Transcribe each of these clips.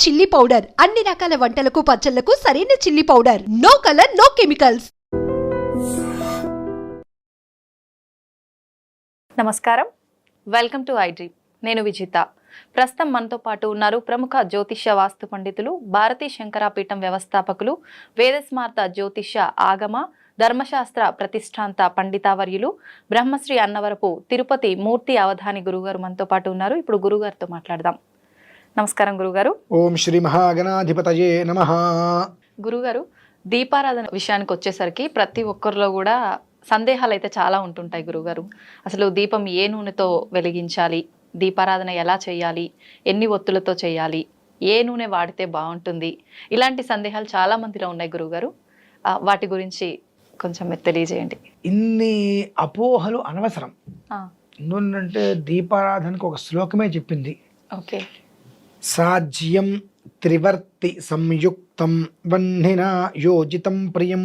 Chilli powder అన్ని రకాల వంటలకు పచ్చళ్లకు సరైన chilli powder. No colour no chemicals. నమస్కారం, వెల్కమ్ టు ఐడ్రీమ్. నేను విజిత. ప్రస్తుతం మనతో పాటు ఉన్నారు ప్రముఖ జ్యోతిష్య వాస్తు పండితులు, భారతీ శంకరాపీఠం వ్యవస్థాపకులు, వేదస్మార్త జ్యోతిష్య ఆగమ ధర్మశాస్త్ర ప్రతిష్టాంత పండితావర్యులు, బ్రహ్మశ్రీ అన్నవరపు తిరుపతి మూర్తి అవధాని గురుగారు మనతో పాటు ఉన్నారు. ఇప్పుడు గురుగారితో మాట్లాడదాం. నమస్కారం గురుగారు. ఓం శ్రీ మహాగణాధిపతయే నమః. గురుగారు, దీపారాధన విషయానికి వచ్చేసరికి ప్రతి ఒక్కరిలో కూడా సందేహాలు అయితే చాలా ఉంటుంటాయి గురుగారు. అసలు దీపం ఏ నూనెతో వెలిగించాలి, దీపారాధన ఎలా చేయాలి, ఎన్ని ఒత్తులతో చేయాలి, ఏ నూనె వాడితే బాగుంటుంది, ఇలాంటి సందేహాలు చాలా మందిలో ఉన్నాయి గురుగారు. వాటి గురించి కొంచెం మీరు తెలియజేయండి. ఇన్ని అపోహలు అనవసరం. ఎందుకంటే దీపారాధనకు ఒక శ్లోకమే చెప్పింది. ఓకే. సాజ్యం త్రివర్తి సంయుక్తం వహ్నినా యోజితం ప్రియం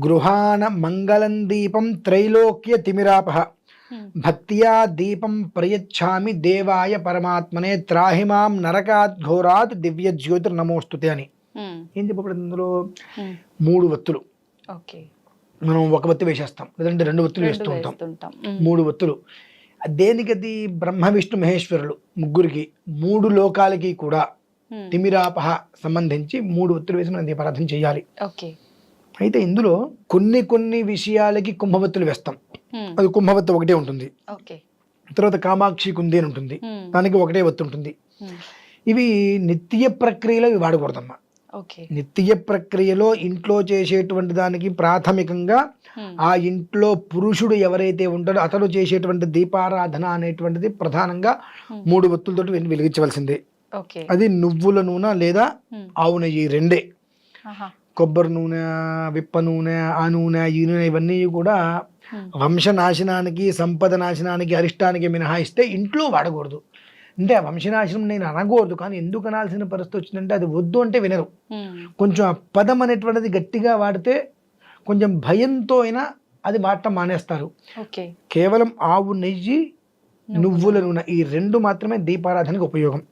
గృహాన మంగళం దీపం త్రైలోక్య తిమిరాపహ భక్త్యా దీపం ప్రయచ్ఛామి దేవాయ పరమాత్మనే త్రాహిమాం నరకాత్ ఘోరాత్ దివ్య జ్యోతిర్ నమోస్తుతే అని. ఏం చెప్పబడింది అందులో? 3 ఒత్తులు. ఓకే. మనం ఒక ఒత్తి వేసేస్తాం, లేదంటే 2 ఒత్తులు వేస్తూ ఉంటాం. 3 ఒత్తులు దేనికది? బ్రహ్మ విష్ణు మహేశ్వరులు ముగ్గురికి 3 లోకాలకి కూడా తిమిరాపహ సంబంధించి 3 ఒత్తులు వేసి మనం దీపారాధన చేయాలి. అయితే ఇందులో కొన్ని విషయాలకి కుంభవత్తులు వేస్తాం. అది కుంభవత్తు ఒకటే ఉంటుంది. తర్వాత కామాక్షి కుంది అని ఉంటుంది, దానికి ఒకటే ఒత్తు ఉంటుంది. ఇవి నిత్య ప్రక్రియలో ఇవి వాడకూడదమ్మా. నిత్య ప్రక్రియలో ఇంట్లో చేసేటువంటి దానికి ప్రాథమికంగా ఆ ఇంట్లో పురుషుడు ఎవరైతే ఉంటాడో అతడు చేసేటువంటి దీపారాధన అనేటువంటిది ప్రధానంగా 3 ఒత్తులతో వెలిగించవలసిందే. అది నువ్వుల నూనె లేదా ఆవు నెయ్యి, 2. కొబ్బరి నూనె, విప్ప నూనె, ఆ నూనె, ఈ నూనె ఇవన్నీ కూడా వంశనాశనానికి, సంపద నాశనానికి, అరిష్టానికి మినహాయిస్తే ఇంట్లో వాడకూడదు. అంటే వంశనాశనం నేను అనకూడదు, కానీ ఎందుకు అనాల్సిన పరిస్థితి వచ్చిందంటే అది వద్దు అంటే వినరు. కొంచెం ఆ పదం అనేటువంటిది గట్టిగా వాడితే కొంచెం భయంతో అయినా అది వాడటం మానేస్తారు. కేవలం ఆవు నెయ్యి, నువ్వుల నూనె, ఈ 2 మాత్రమే దీపారాధనకి ఉపయోగం.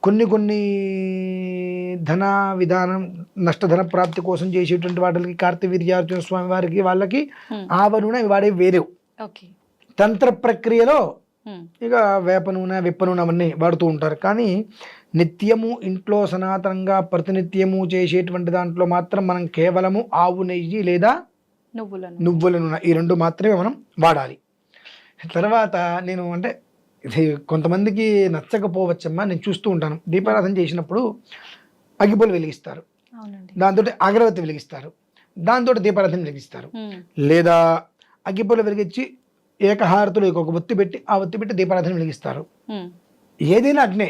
కొన్ని ధన విధానం, నష్టధన ప్రాప్తి కోసం చేసేటువంటి వాటికి, కార్తవీర్యార్జున స్వామి వారికి వాళ్ళకి ఆవ నూనె వాడే వేరే. తంత్ర ప్రక్రియలో ఇక వేప నూనె, విప్ప నూనె అవన్నీ వాడుతూ ఉంటారు. కానీ నిత్యము ఇంట్లో సనాతనంగా ప్రతినిత్యము చేసేటువంటి దాంట్లో మాత్రం మనం కేవలము ఆవు నెయ్యి లేదా నువ్వుల నూనె, ఈ 2 మాత్రమే మనం వాడాలి. తర్వాత నేను అంటే ఇది కొంతమందికి నచ్చకపోవచ్చమ్మా, నేను చూస్తూ ఉంటాను. దీపారాధన చేసినప్పుడు అగ్గిపుల్ల వెలిగిస్తారు, దాంతో అగరవత్తి వెలిగిస్తారు, దాంతో దీపారాధన వెలిగిస్తారు. లేదా అగ్గిపుల్ల వెలిగించి ఏకహారతులు ఒక ఒత్తి పెట్టి ఆ ఒత్తి పెట్టి దీపారాధన వెలిగిస్తారు. ఏదైనా అగ్నే.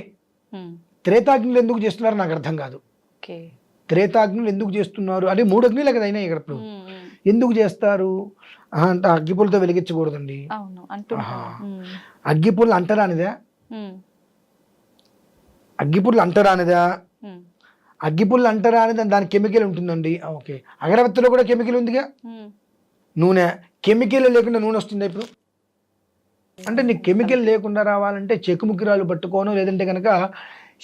త్రేతాగ్నులు ఎందుకు చేస్తున్నారు నాకు అర్థం కాదు. త్రేతాగ్నులు ఎందుకు చేస్తున్నారు అంటే 3 అగ్నిలే కదా అయినా ఇక్కడ. ఎందుకు చేస్తారు అంటే అగ్గిపుల్లతో వెలిగించకూడదండి. అగ్గిపుల్ల అంటరానిదా? అగ్గిపుల్ల అంటరానిదా? అగ్గిపుల్ల అంటరానిదా? దాని కెమికల్ ఉంటుందండి. ఓకే. అగరవత్తిలో కూడా కెమికల్ ఉందిగా. నూనె కెమికల్ లేకుండా నూనె వస్తుందా ఇప్పుడు? అంటే నీకు కెమికల్ లేకుండా రావాలంటే చెకుముకిరాలు పట్టుకోను, లేదంటే కనుక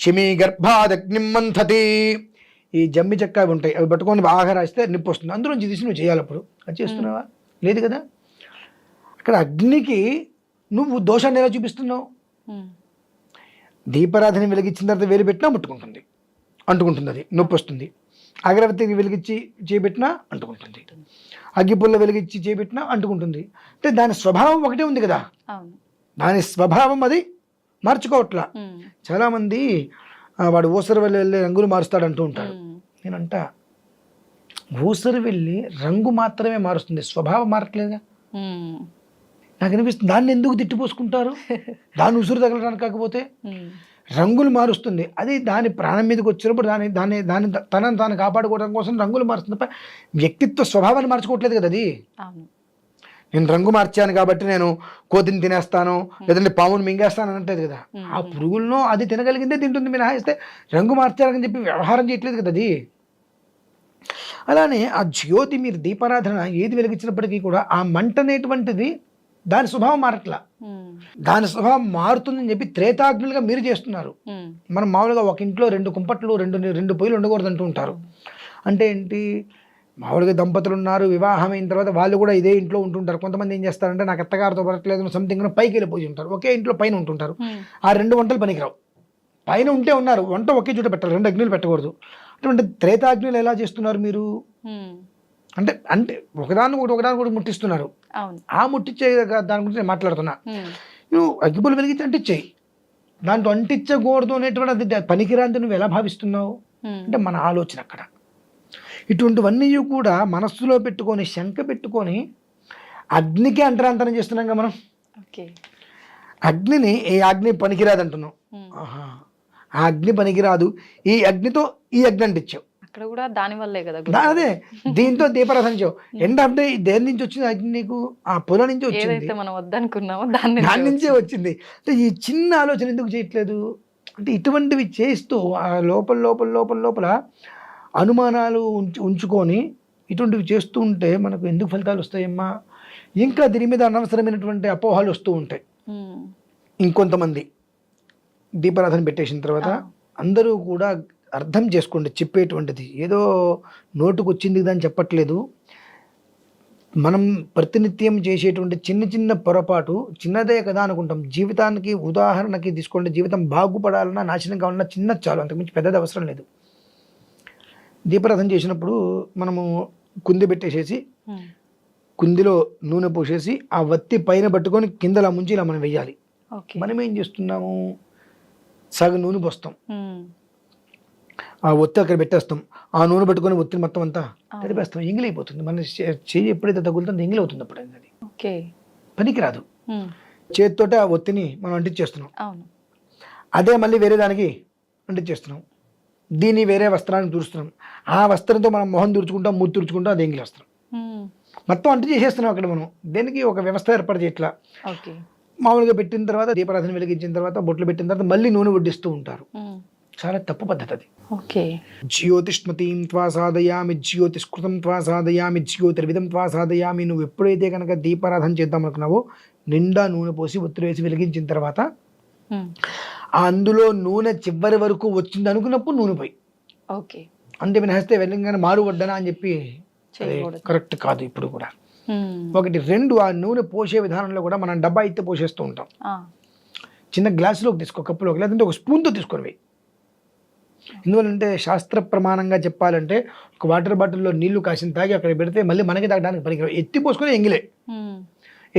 శమీ గర్భాదగ్నిం మంథతి, ఈ జమ్మి చెక్క అవి ఉంటాయి, అవి పట్టుకొని బాగా రాస్తే నిప్పు వస్తుంది. అందులోంచి తీసి నువ్వు చేయాలి. అప్పుడు అది చేస్తున్నావా? లేదు కదా. అక్కడ అగ్నికి నువ్వు దోషాన్ని ఎలా చూపిస్తున్నావు? దీపారాధన వెలిగించిన తర్వాత వేలు పెట్టినా ముట్టుకుంటుంది, అంటుకుంటుంది, అది నొప్పి వస్తుంది. అగరవత్తికి వెలిగించి చేపెట్టినా అంటుకుంటుంది, అగ్గిపుల్ల వెలిగించి చేపెట్టినా అంటుకుంటుంది. అంటే దాని స్వభావం ఒకటే ఉంది కదా, దాని స్వభావం అది మార్చుకోవట్లా. చాలామంది వాడు ఊసరి వెళ్ళి రంగులు మారుస్తాడు అంటూ ఉంటాడు. నేనంట ఊసరి వెళ్ళి రంగు మాత్రమే మారుస్తుంది, స్వభావం మారట్లేదుగా. నాకు అనిపిస్తుంది దాన్ని ఎందుకు తిట్టిపోసుకుంటారు? దాన్ని ఉసురు తగలడానికి కాకపోతే రంగులు మారుస్తుంది. అది దాని ప్రాణం మీదకి వచ్చినప్పుడు దాన్ని తనని తాను కాపాడుకోవడం కోసం రంగులు మారుస్తుంది తప్ప వ్యక్తిత్వ స్వభావాన్ని మార్చుకోవట్లేదు కదా. అది నేను రంగు మార్చాను కాబట్టి నేను కోతిని తినేస్తాను, లేదంటే పాముని మింగేస్తాను అనట్లేదు కదా. ఆ పురుగులను అది తినగలిగిందే తింటుంది, మినహాయిస్తే రంగు మార్చాలని చెప్పి వ్యవహారం చేయట్లేదు కదా అది. అలానే ఆ జ్యోతి, మీరు దీపారాధన ఏది వెలిగించినప్పటికీ కూడా ఆ మంట అనేటువంటిది దాని స్వభావం మారట్లా. దాని స్వభావం మారుతుందని చెప్పి త్రేతాగ్నులుగా మీరు చేస్తున్నారు. మనం మామూలుగా ఒక ఇంట్లో 2 కుంపట్లు 2 పొయ్యిలు ఉండకూడదు అంటూ ఉంటారు. అంటే ఏంటి, మామూలుగా దంపతులు ఉన్నారు, వివాహం అయిన తర్వాత వాళ్ళు కూడా ఇదే ఇంట్లో ఉంటుంటారు. కొంతమంది ఏం చేస్తారంటే నాకు అత్తగారితో పడట్లేదు సంథింగ్ పైకి వెళ్ళిపోయి ఉంటారు, ఒకే ఇంట్లో పైన ఉంటుంటారు. ఆ 2 వంటలు పనికిరావు. పైన ఉంటే ఉన్నారు, వంట ఒకే చోట పెట్టాలి, 2 అగ్నులు పెట్టకూడదు. అటువంటి త్రేతాగ్నులు ఎలా చేస్తున్నారు మీరు అంటే అంటే ఒకదానికి ముట్టిస్తున్నారు. ఆ ముట్టించే దాని గురించి నేను మాట్లాడుతున్నా. నువ్వు అగ్గిపుల్లు వెలిగించి అంటించేయి, దాంట్లో అంటించకూడదు అనేటువంటి అది పనికిరాంతి నువ్వు ఎలా భావిస్తున్నావు అంటే మన ఆలోచన అక్కడ. ఇటువంటివన్నీ కూడా మనస్సులో పెట్టుకొని శంక పెట్టుకొని అగ్నికి అంటరాంతరం చేస్తున్నాం కదా మనం. అగ్నిని ఏ అగ్ని పనికిరాదు అంటున్నావు. ఆహా, ఆ అగ్ని పనికిరాదు, ఈ అగ్నితో ఈ అగ్ని అంటించావు. అక్కడ కూడా దాని వల్లే కదా అదే దీంతో దీపారాధన చేయవు. ఏంటంటే దేని నుంచి వచ్చింది అగ్ని? నీకు ఆ పొలం నుంచి వచ్చింది, మనం వద్దనుకున్నామో దాని నుంచే వచ్చింది. అంటే ఈ చిన్న ఆలోచన ఎందుకు చేయట్లేదు అంటే ఇటువంటివి చేస్తూ ఆ లోపల అనుమానాలు ఉంచుకొని ఇటువంటివి చేస్తూ ఉంటే మనకు ఎందుకు ఫలితాలు వస్తాయమ్మా? ఇంకా దీని మీద అనవసరమైనటువంటి అపోహలు వస్తూ ఉంటాయి. ఇంకొంతమంది దీపారాధన పెట్టేసిన తర్వాత అందరూ కూడా అర్థం చేసుకోండి, చెప్పేటువంటిది ఏదో నోటుకు వచ్చింది దాన్ని చెప్పట్లేదు. మనం ప్రతినిత్యం చేసేటువంటి చిన్న పొరపాటు చిన్నదే కదా అనుకుంటాం. జీవితానికి ఉదాహరణకి తీసుకోండి, జీవితం బాగుపడాలన్నా నాశనం కావాలన్నా చిన్నది చాలు, అంతకుమించి పెద్దది అవసరం లేదు. దీపారాధన చేసినప్పుడు మనము కుంది పెట్టేసేసి కుందిలో నూనె పోసేసి ఆ వత్తి పైన పట్టుకొని కిందలా ముంచి ఇలా మనం వెయ్యాలి. మనం ఏం చేస్తున్నాము, సగం నూనె పోస్తాం, ఆ ఒత్తి అక్కడ పెట్టేస్తాం, ఆ నూనె పెట్టుకొని ఒత్తిని మొత్తం అంతా తడిపేస్తాం, ఎంగిలైపోతుంది. మన చెయ్యి ఎప్పుడైతే తగులుతుందో ఎంగిలవుతుంది. అప్పుడు అది పనికిరాదు. చేతితోటి ఆ ఒత్తిని మనం అంటించేస్తున్నాం, అదే మళ్ళీ వేరే దానికి అంటించేస్తున్నాం, దీన్ని వేరే వస్త్రానికి తుడుస్తున్నాం, ఆ వస్త్రంతో మనం మొహం తుడుచుకుంటాం, మూతి తుడుచుకుంటాం, అది ఎంగిలి వస్త్రం మొత్తం అంటు చేసేస్తున్నాం. అక్కడ మనం దేనికి ఒక వ్యవస్థ ఏర్పాటు చేయట్లా. మామూలుగా పెట్టిన తర్వాత దీపారాధన వెలిగించిన తర్వాత బొట్లు పెట్టిన తర్వాత మళ్ళీ నూనె వడ్డిస్తూ ఉంటారు. చాలా తప్పు పద్ధతి అది. జ్యోతిష్మతీం త్వా సాధయామి, జ్యోతిష్కృతం త్వా సాధయామి, జ్యోతిర్విధం త్వా సాధయామి. నువ్వు ఎప్పుడైతే కనుక దీపారాధన చేద్దాం అనుకున్నావో నిండా నూనె పోసి ఒత్తిడి వేసి వెలిగించిన తర్వాత అందులో నూనె చివరి వరకు వచ్చింది అనుకున్నప్పుడు నూనె పోయి అంటే వినహస్తే వెళ్ళంగానే మారు వడ్డనా అని చెప్పి కరెక్ట్ కాదు. ఇప్పుడు కూడా 1, 2 ఆ నూనె పోసే విధానంలో కూడా మనం డబ్బా అయితే పోసేస్తూ ఉంటాం. చిన్న గ్లాసులోకి తీసుకో, కప్పులోకి, లేదంటే ఒక స్పూన్తో తీసుకొని పోయి. ఎందువల్లంటే శాస్త్ర ప్రమాణంగా చెప్పాలంటే ఒక వాటర్ బాటిల్లో నీళ్లు కాసిన తాగి అక్కడ పెడితే మళ్ళీ మనకి తాగడానికి పనికి ఎత్తి పోసుకొని ఎంగిలే.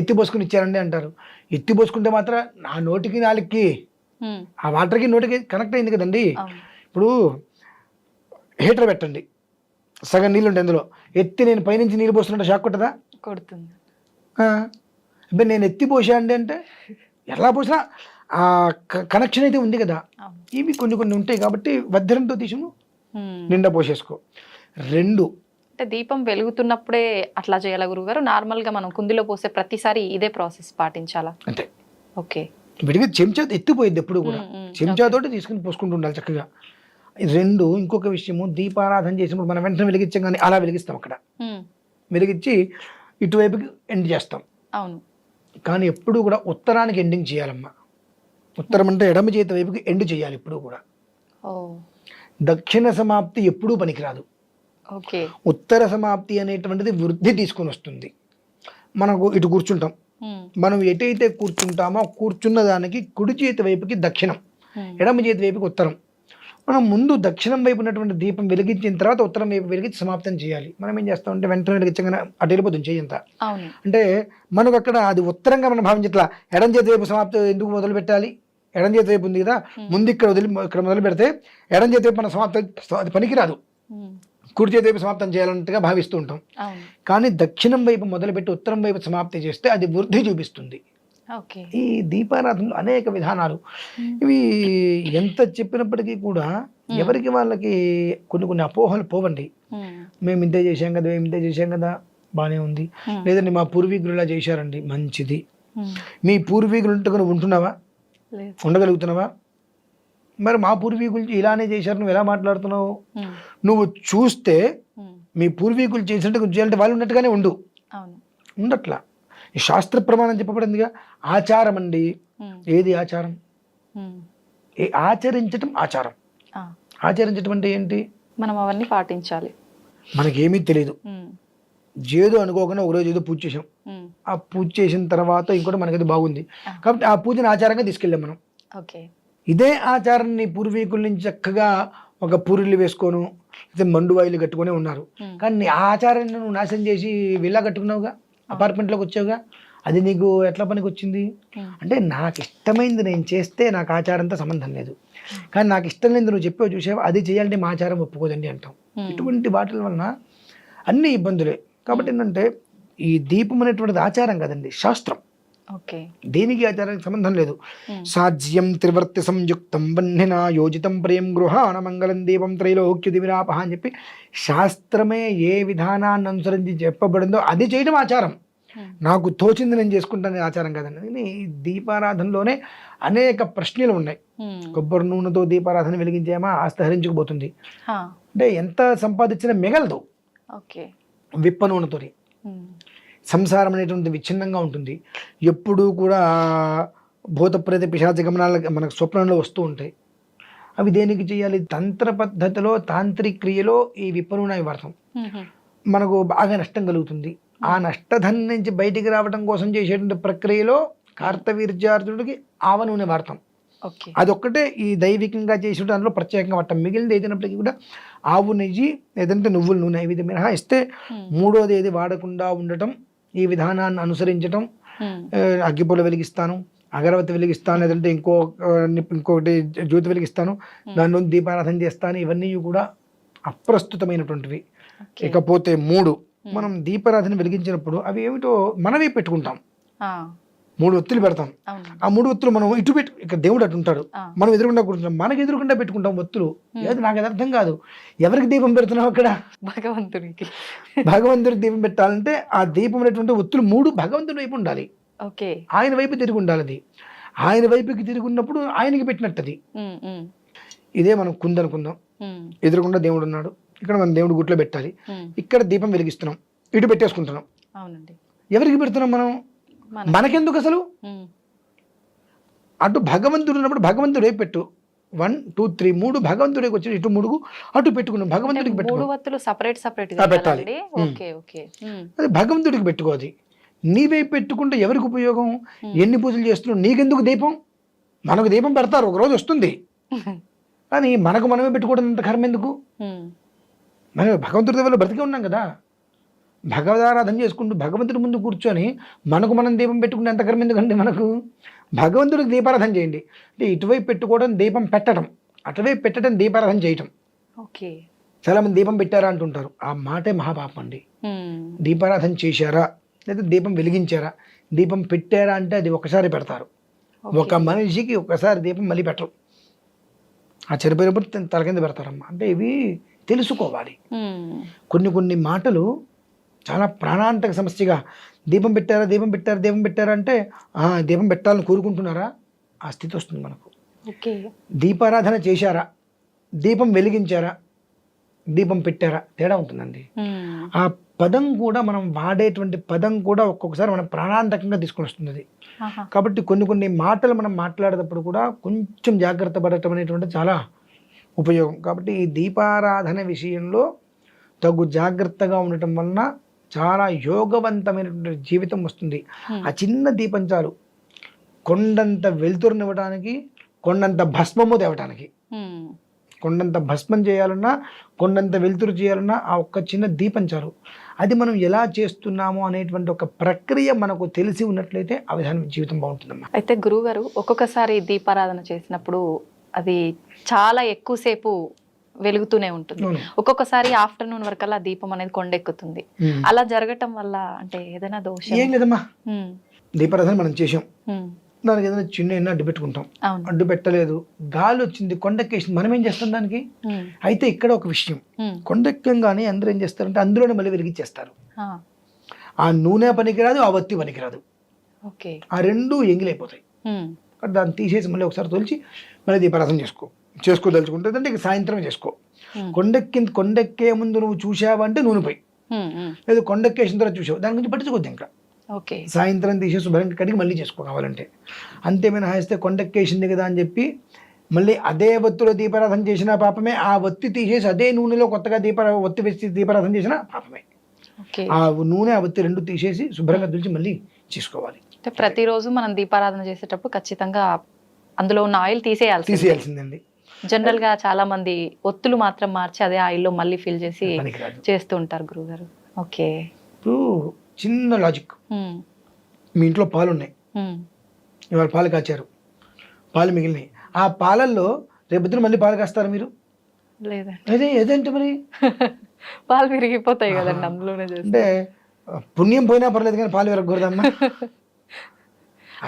ఎత్తి పోసుకొని ఇచ్చారండి అంటారు. ఎత్తి పోసుకుంటే మాత్రం నా నోటికి నాలుగుకి ఆ వాటర్కి నోటికి కనెక్ట్ అయింది కదండి. ఇప్పుడు హీటర్ పెట్టండి, సగం నీళ్ళు ఉంటాయి అందులో, ఎత్తి నేను పైనుంచి నీళ్ళు పోస్తున్నట్టు షాక్ కొట్టదా? కొడుతుంది. ఇప్పుడు నేను ఎత్తి పోసా అండి అంటే ఎలా పోసినా ఆ కనెక్షన్ అయితే ఉంది కదా. ఇవి కొన్ని ఉంటాయి కాబట్టి వజ్రంతో తీసును నిండా పోసేసుకో. 2 అంటే దీపం వెలుగుతున్నప్పుడే అట్లా చేయాలా గురుగారు? నార్మల్గా మనం కుందిలో పోసే ప్రతిసారి ఇదే ప్రాసెస్ పాటించాలా? అంతే. ఓకే. విడిగా చెంచా ఎత్తిపోయింది ఎప్పుడు కూడా, చెంచాతోటి తీసుకుని పోసుకుంటూ ఉండాలి చక్కగా. 2 ఇంకొక విషయము, దీపారాధన చేసినప్పుడు మనం వెంటనే వెలిగించాం కానీ అలా వెలిగిస్తాం. అక్కడ వెలిగించి ఇటువైపుకి ఎండ్ చేస్తాం. అవును. కానీ ఎప్పుడు కూడా ఉత్తరానికి ఎండింగ్ చేయాలమ్మా. ఉత్తరం అంటే ఎడమ చేతి వైపుకి ఎండ్ చేయాలి ఎప్పుడు కూడా. దక్షిణ సమాప్తి ఎప్పుడూ పనికిరాదు. ఉత్తర సమాప్తి అనేటువంటిది వృద్ధి తీసుకొని వస్తుంది. మనకు ఇటు కూర్చుంటాం, మనం ఎటైతే కూర్చుంటామో కూర్చున్న దానికి కుడి చేతి వైపుకి దక్షిణం, ఎడమ చేతి వైపుకి ఉత్తరం. మనం ముందు దక్షిణం వైపు ఉన్నటువంటి దీపం వెలిగించిన తర్వాత ఉత్తరం వైపు వెలిగించి సమాప్తం చేయాలి. మనం ఏం చేస్తామంటే వెంటనే వెలిగించగానే అటు వెళ్ళిపోతుంది చెయ్యంతా. అంటే మనకు అక్కడ అది ఉత్తరంగా మనం భావించట్లా. ఎడం చేతి వైపు సమాప్తం ఎందుకు మొదలు పెట్టాలి? ఎడం చేతి వైపు ఉంది కదా, ముందు ఇక్కడ మొదలు పెడితే ఎడం చేతి వైపు మనం సమాప్తం, అది పనికిరాదు. కుడి చేతి వైపు సమాప్తం చేయాలన్నట్టుగా భావిస్తూ ఉంటాం. కానీ దక్షిణం వైపు మొదలుపెట్టి ఉత్తరం వైపు సమాప్తి చేస్తే అది వృద్ధి చూపిస్తుంది. ఈ దీపారాధనలో అనేక విధానాలు, ఇవి ఎంత చెప్పినప్పటికీ కూడా ఎవరికి వాళ్ళకి కొన్ని అపోహలు పోవండి. మేము ఇంతే చేశాం కదా బాగానే ఉంది, లేదండి మా పూర్వీకులు ఇలా చేశారండి మంచిది. మీ పూర్వీకులు ఉంటున్నావా? ఉండగలుగుతున్నావా? మరి మా పూర్వీకులు ఇలానే చేశారు, నువ్వు ఎలా మాట్లాడుతున్నావు? నువ్వు చూస్తే మీ పూర్వీకులు చేసినట్టు చేయాలంటే వాళ్ళు ఉన్నట్టుగానే ఉండట్లా. ఈ శాస్త్ర ప్రమాణం చెప్పబడిందిగా, ఆచారం అండి. ఉమ్, ఏది ఆచారం? ఉమ్. ఆచరించటం ఆచారం. ఆ, ఆచరించటం అంటే ఏంటి? మనం అవన్నీ పాటించాలి. మనకేమీ తెలియదు, ఉమ్, ఏదో అనుకోకుండా ఒకరోజు ఏదో పూజ చేసాం, ఉమ్, ఆ పూజ చేసిన తర్వాత ఇంకోటి మనకది బాగుంది కాబట్టి ఆ పూజను ఆచారంగా తీసుకెళ్ళాం మనం. ఓకే. ఇదే ఆచారాన్ని పూర్వీకుల నుంచి చక్కగా ఒక పూరిళ్ళు వేసుకోను లేదా మండువాయిలు కట్టుకునే ఉన్నారు. ఉమ్, కానీ నీ ఆ ఆచారాన్ని నువ్వు నాశనం చేసి విల్లా కట్టుకున్నావుగా, అపార్ట్మెంట్లోకి వచ్చావుగా, అది నీకు ఎట్లా పనికి వచ్చింది? ఉమ్, అంటే నాకు ఇష్టమైంది నేను చేస్తే నాకు ఆచారంతో సంబంధం లేదు, కానీ నాకు ఇష్టం లేదు నువ్వు చెప్పావు చూసావు అది చేయాలంటే మా ఆచారం ఒప్పుకోదండి అంటాం. ఉమ్. ఇటువంటి వాటి వలన అన్ని ఇబ్బందులే. కాబట్టి ఏంటంటే ఈ దీపం అనేటువంటిది ఆచారం కదండి, శాస్త్రం. ఓకే. దేనికి ఆచారానికి సంబంధం లేదు. ఉమ్, సాజ్యం త్రివర్తి సంయుక్తం వన్నినా యోజితం ప్రియం గృహాణ మంగళం దీపం త్రైలోక్య దివిరాపహ అని చెప్పి శాస్త్రమే ఏ విధానాన్ని అనుసరించి చెప్పబడిందో అది చేయడం ఆచారం. ఉమ్, నాకు తోచింది నేను చేసుకుంటాను ఆచారం కదండి. కానీ ఈ దీపారాధనలోనే అనేక ప్రశ్నలు ఉన్నాయి. ఉమ్. కొబ్బరి నూనెతో దీపారాధన వెలిగించామా ఆస్తి హరించుకుపోతుంది, హా, అంటే ఎంత సంపాదించినా మిగలదు. ఓకే. విప్ప నూనెతో ఉమ్, సంసారం అనేటువంటి విచ్ఛిన్నంగా ఉంటుంది. ఎప్పుడూ కూడా భూతప్రేత పిశాచ గమనాలు మనకు స్వప్నంలో వస్తూ ఉంటాయి. అవి దేనికి చేయాలి? తంత్ర పద్ధతిలో తాంత్రిక క్రియలో ఈ విప్ప నూనె వాడతాం. ఉమ్, మనకు బాగా నష్టం కలుగుతుంది. ఆ నష్టధన్ నుంచి బయటికి రావడం కోసం చేసేటువంటి ప్రక్రియలో కార్తవీర్యార్జునుడికి ఆవ నూనె వాడతాం. ఓకే. అదొక్కటే ఈ దైవికంగా చేసిన దాంట్లో ప్రత్యేకంగా వాడతాం. మిగిలినది ఏదైనప్పటికీ కూడా ఆవు నెయ్యి లేదంటే నువ్వుల నూనె ఇవి మినహాయిస్తే ఉమ్, మూడోది ఏది వాడకుండా ఉండటం, ఈ విధానాన్ని అనుసరించటం. ఉమ్, అగ్గిపుల్ల వెలిగిస్తాను, అగరవత్తి వెలిగిస్తాను, లేదంటే ఇంకొకటి జ్యోతి వెలిగిస్తాను, దానిలో దీపారాధన చేస్తాను, ఇవన్నీ కూడా అప్రస్తుతమైనటువంటివి. ఓకే. ఇకపోతే మూడు, మనం దీపారాధన వెలిగించినప్పుడు అవి ఏమిటో మనమే పెట్టుకుంటాం. ఆ, 3 ఒత్తులు పెడతాం. అవును. ఆ 3 ఒత్తులు మనం ఇటు పెట్టు, ఇక్కడ దేవుడు అటు ఉంటాడు, ఆ. మనం ఎదురుకుండా కూర్చుంటాం, మనకి ఎదురుకుండా పెట్టుకుంటాం ఒత్తులు. ఏది నాకు అది అర్థం కాదు. ఎవరికి దీపం పెడుతున్నావు అక్కడ? భగవంతునికి. భగవంతుడికి దీపం పెట్టాలంటే ఆ దీపం అనేటువంటి ఒత్తులు 3 భగవంతుడి వైపు ఉండాలి, ఓకే. ఆయన వైపు తిరిగి ఉండాలి. అది ఆయన వైపుకి తిరిగి ఉన్నప్పుడు ఆయనకి పెట్టినట్టది. ఉమ్, ఉమ్, ఇదే మనం కుందనుకుందాం, ఉమ్, ఎదురుకుండా దేవుడు ఉన్నాడు, ఇక్కడ మనం దేవుడు గుట్లో పెట్టాలి, ఉమ్, ఇక్కడ దీపం వెలిగిస్తున్నాం, ఇటు పెట్టేసుకుంటున్నాం. అవునండి. ఎవరికి పెడుతున్నాం మనం? మనకెందుకు అసలు? ఉమ్, అటు భగవంతుడు ఉన్నప్పుడు భగవంతుడు వైపు పెట్టు. 1 2 3 3 భగవంతుడికి వచ్చి ఇటు 3 అటు పెట్టుకున్నాం, భగవంతుడికి మూడు పెట్టుకున్నాం. వత్తులు సపరేట్ సపరేట్ పెట్టాలి. ఓకే. ఓకే. ఉమ్, అది భగవంతుడికి పెట్టుకోది. నీ వైపు పెట్టుకుంటే ఎవరికి ఉపయోగం? ఎన్ని పూజలు చేస్తున్నావు? నీకెందుకు దీపం? మనకు దీపం పెడతారు, ఒక రోజు వస్తుంది, కానీ మనకు మనమే పెట్టుకోవడం అంత కర్మ ఎందుకు? ఉమ్, మనం భగవంతుడి వల్ల బ్రతికే ఉన్నాం కదా. భగవదారాధన చేసుకుంటూ భగవంతుడి ముందు కూర్చొని మనకు మనం దీపం పెట్టుకుంటే ఎంత కర్మ ఎందుకండి మనకు? భగవంతుడికి దీపారాధన చేయండి. అంటే ఇటువైపు పెట్టుకోవడం దీపం పెట్టడం, అటువైపు పెట్టడం దీపారాధన చేయటం. ఓకే. చాలామంది దీపం పెట్టారా అంటుంటారు, ఆ మాటే మహాపాపం అండి. ఉమ్, దీపారాధన చేశారా లేదా దీపం వెలిగించారా? దీపం పెట్టారా అంటే అది ఒకసారి పెడతారు. ఓకే. ఒక మనిషికి ఒకసారి దీపం మళ్ళీ పెట్టరు. ఆ చనిపోయినప్పుడు తల కింద పెడతారమ్మా. అంటే ఇవి తెలుసుకోవాలి. ఉమ్, కొన్ని మాటలు చాలా ప్రాణాంతక సమస్యగా, దీపం పెట్టారా దీపం పెట్టారా దీపం పెట్టారా అంటే దీపం పెట్టాలని కోరుకుంటున్నారా? ఆ స్థితి వస్తుంది మనకు. ఓకే. దీపారాధన చేశారా, దీపం వెలిగించారా, దీపం పెట్టారా, తేడా ఉంటుందండి. ఉమ్, ఆ పదం కూడా మనం వాడేటువంటి పదం కూడా ఒక్కొక్కసారి మనం ప్రాణాంతకంగా తీసుకొని వస్తుంది అది. ఆహా. కాబట్టి కొన్ని మాటలు మనం మాట్లాడేటప్పుడు కూడా కొంచెం జాగ్రత్త పడటం అనేటువంటి చాలా ఉపయోగం. కాబట్టి ఈ దీపారాధన విషయంలో తగు జాగ్రత్తగా ఉండటం వలన చాలా యోగవంతమైనటువంటి జీవితం వస్తుంది. ఆ చిన్న దీపం చాలు కొండంత వెలుతురునివ్వడానికి, కొండంత భస్మము తేవటానికి. ఉమ్, కొండంత భస్మం చేయాలన్నా, కొండంత వెలుతురు చేయాలన్నా ఆ ఒక్క చిన్న దీపం చాలు. అది మనం ఎలా చేస్తున్నామో అనేటువంటి ఒక ప్రక్రియ మనకు తెలిసి ఉన్నట్లయితే ఆ విధానం జీవితం బాగుంటుందమ్మా. అయితే గురువుగారు ఒక్కొక్కసారి దీపారాధన చేసినప్పుడు అది చాలా ఎక్కువసేపు వెలుగుతూనే ఉంటుంది, అవును. ఒక్కొక్కసారి ఆఫ్టర్నూన్ వరకల్లా దీపం అనేది కొండెక్కుతుంది. అలా జరగటం వల్ల అంటే ఏదైనా దోషం? ఏం లేదమ్మా, ఉమ్, దీపారాధన మనం చేసాం, ఉమ్, దానికి ఏదైనా చిన్న అడ్డు పెట్టుకుంటాం, అవును. అడ్డు పెట్టలేదు, గాలి వచ్చింది, కొండెక్కేసింది, మనం ఏం చేస్తాం దానికి? ఉమ్, అయితే ఇక్కడ ఒక విషయం, ఉమ్, కొండెక్కంగానే అందరూ ఏం చేస్తారంటే అందులోనే మళ్ళీ వెలిగించేస్తారు. ఆ, ఆ నూనె పనికిరాదు, ఆ వత్తి పనికిరాదు, ఓకే. ఆ రెండూ ఎంగిలైపోతాయి. ఉమ్, కాబట్టి దాన్ని తీసేసి మళ్ళీ ఒకసారి తొలిచి మళ్ళీ దీపారాధన చేసుకోదలుచుకుంటే అంటే ఇక సాయంత్రం చేసుకో. కొండెక్కే ముందు నువ్వు చూసావంటే నూనె పోయి, ఉమ్, ఉమ్, లేదు కొండెక్కేసిన తర్వాత చూసావు దాని గురించి పట్టించుకోద్దు. ఇంకా ఓకే. సాయంత్రం తీసేసి శుభ్రంగా కడిగి మళ్ళీ చేసుకోవాలంటే. అంతేమైనా హాయిస్తే కొండెక్కేసింది కదా అని చెప్పి మళ్ళీ అదే ఒత్తిలో దీపారాధన చేసిన పాపమే, ఆ ఒత్తి తీసేసి అదే నూనెలో కొత్తగా ఒత్తి వేసి దీపారాధన చేసిన పాపమే. ఓకే. ఆ నూనె ఆ ఒత్తి రెండు తీసేసి శుభ్రంగా తులిచి మళ్ళీ చేసుకోవాలి. అంటే ప్రతిరోజు మనం దీపారాధన చేసేటప్పుడు ఖచ్చితంగా అందులో ఉన్న ఆయిల్ తీసేయాల్సిందండి. జనరల్ గా చాలా మంది ఒత్తులు మాత్రం మార్చి అదే ఆయిల్లో మళ్ళీ ఫిల్ చేసి పనికిరాదు. చేస్తూ ఉంటారు గురుగారు. ఓకే. ఇప్పుడు చిన్న లాజిక్, మీ ఇంట్లో పాలు ఉన్నాయి, ఇవాళ పాలు కాచారు, పాలు మిగిలినాయి, ఆ పాలల్లో రేపొద్దున మళ్ళీ పాలు కాస్తారు మీరు? లేదండి. ఏదంటే మరి పాలు విరిగిపోతాయి కదండి అందులోనే చేస్తే. అంటే పుణ్యం పోయినా పర్లేదు కానీ పాలు విరగకూడదమ్మా.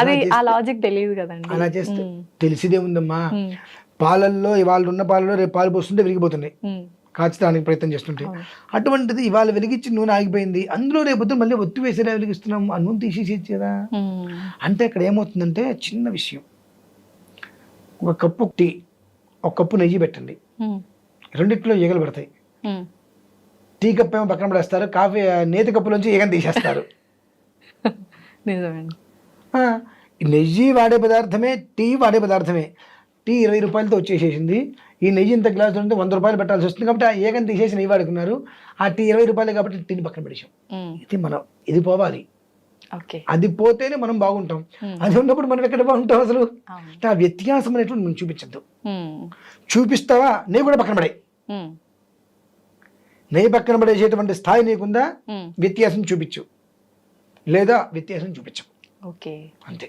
అది ఆ లాజిక్ తెలియదు కదండి. అలా చేస్తే తెలిసిదే ఉందమ్మా. పాలల్లో ఇవాళ ఉన్న పాలలో రేపు పాలు పోస్తుంటే విరిగిపోతున్నాయి, కాచడానికి ప్రయత్నం చేస్తుంటే. అటువంటిది ఇవాళ వెలిగించి నూనె ఆగిపోయింది, అందులో రేపొద్దు మళ్ళీ ఒత్తి వేసేలా వెలిగిస్తున్నాం, ఆ నూనె తీసేసేది కదా. అంటే ఇక్కడ ఏమవుతుందంటే చిన్న విషయం, ఒక కప్పు టీ, ఒక కప్పు నెయ్యి పెట్టండి, రెండిట్లో ఈగలు పడతాయి. టీ కప్పు ఏమో పక్కన పడేస్తారు, కాఫీ నేతి కప్పులోంచి ఈగను తీసేస్తారు. నిజమేండి. నెయ్యి వాడే పదార్థమే, టీ వాడే పదార్థమే. టీ 20 రూపాయలతో వచ్చేసేసింది, ఈ నెయ్యి ఇంత గ్లాసు ఉంటే 100 రూపాయలు పెట్టాల్సి వస్తుంది, కాబట్టి ఆ ఏగని తీసేసి నెయ్యి వాడుకున్నారు. ఆ టీ 20 రూపాయలే కాబట్టి టీని పక్కన పడేసాం. ఇది పోవాలి. అది పోతేనే మనం బాగుంటాం. అది ఉన్నప్పుడు మనం ఎక్కడ బాగుంటాం అసలు? ఆ వ్యత్యాసం అనేటువంటి మనం చూపించద్దు. చూపిస్తావా నెయ్యి కూడా పక్కన పడే, నెయ్యి పక్కన పడేసేటువంటి స్థాయి నీకుందా, వ్యత్యాసం చూపించు, లేదా వ్యత్యాసం చూపించు. ఓకే, అంతే.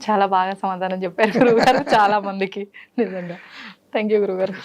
చాలా బాగా సమాధానం చెప్పారు గురుగారు చాలా మందికి. నిజంగా థ్యాంక్ యూ గురుగారు.